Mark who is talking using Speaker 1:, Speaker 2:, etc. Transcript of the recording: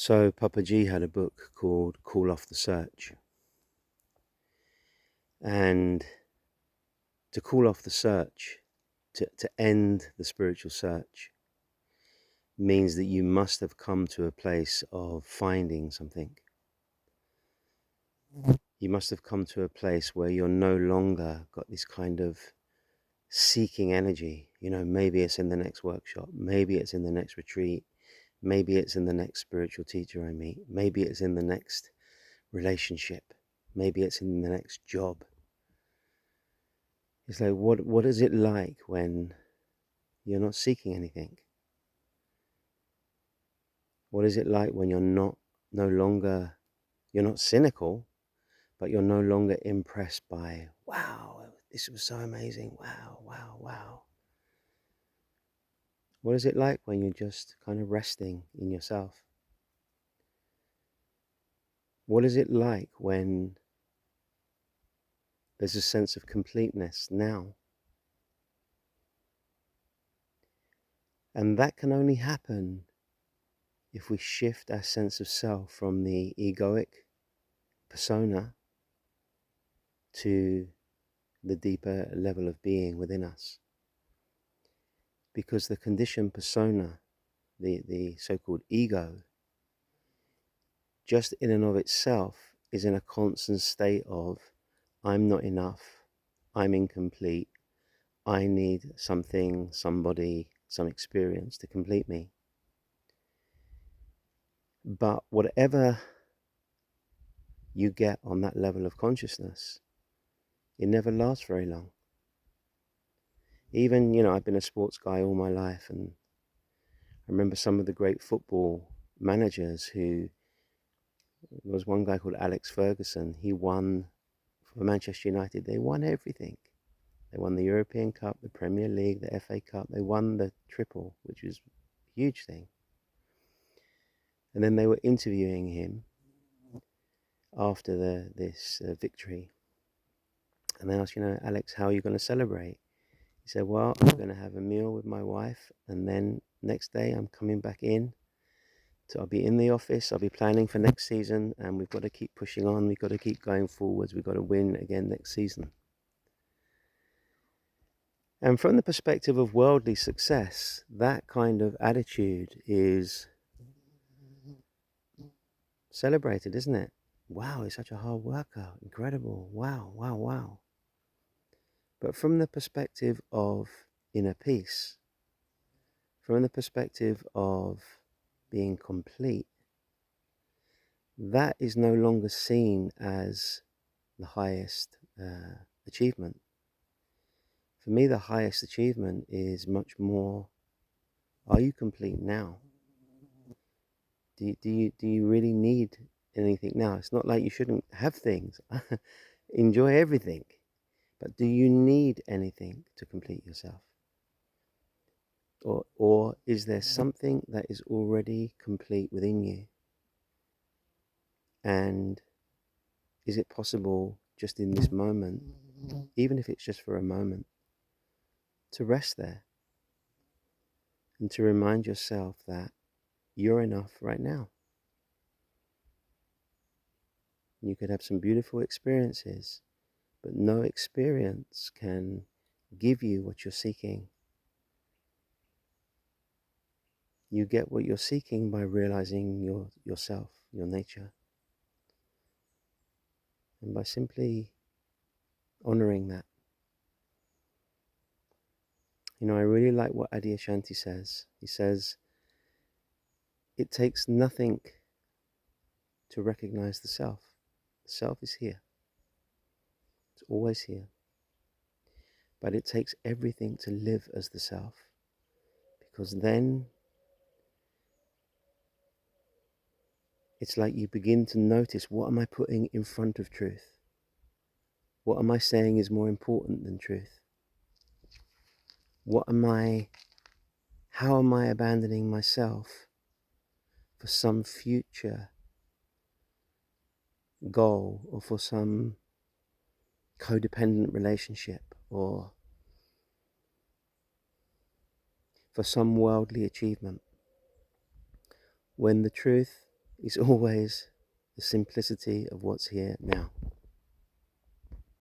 Speaker 1: So Papaji had a book called Call Off the Search. And to call off the search, to end the spiritual search, means that you must have come to a place of finding something. You must have come to a place where you're no longer got this kind of seeking energy. Maybe it's in the next workshop, maybe it's in the next retreat, maybe it's in the next spiritual teacher I meet, maybe it's in the next relationship, maybe it's in the next job. It's like, what is it like when you're not seeking anything? What is it like when you're no longer, you're not cynical, but you're no longer impressed by, wow, this was so amazing, wow, wow, wow. What is it like when you're just kind of resting in yourself? What is it like when there's a sense of completeness now? And that can only happen if we shift our sense of self from the egoic persona to the deeper level of being within us. Because the conditioned persona, the so-called ego, just in and of itself is in a constant state of, I'm not enough, I'm incomplete, I need something, somebody, some experience to complete me. But whatever you get on that level of consciousness, it never lasts very long. Even, I've been a sports guy all my life, and I remember some of the great football managers who, there was one guy called Alex Ferguson. He won for Manchester United. They won everything. They won the European Cup, the Premier League, the FA Cup. They won the triple, which was a huge thing. And then they were interviewing him after this victory. And they asked, Alex, how are you going to celebrate? He said, well, I'm going to have a meal with my wife, and then next day I'm coming back in. So I'll be in the office, I'll be planning for next season, and we've got to keep pushing on, we've got to keep going forwards, we've got to win again next season. And from the perspective of worldly success, that kind of attitude is celebrated, isn't it? Wow, he's such a hard worker, incredible, wow, wow, wow. But from the perspective of inner peace, from the perspective of being complete, that is no longer seen as the highest achievement. For me, the highest achievement is much more, are you complete now? Do you really need anything now? It's not like you shouldn't have things. Enjoy everything. But do you need anything to complete yourself? Or is there something that is already complete within you? And is it possible just in this moment, even if it's just for a moment, to rest there and to remind yourself that you're enough right now? You could have some beautiful experiences, but no experience can give you what you're seeking. You get what you're seeking by realizing yourself, your nature, and by simply honoring that. I really like what Adyashanti says. He says, it takes nothing to recognize the self. The self is here. It's always here. But it takes everything to live as the self, because then it's like you begin to notice, what am I putting in front of truth? What am I saying is more important than truth? How am I abandoning myself for some future goal, or for some codependent relationship, or for some worldly achievement, when the truth is always the simplicity of what's here now.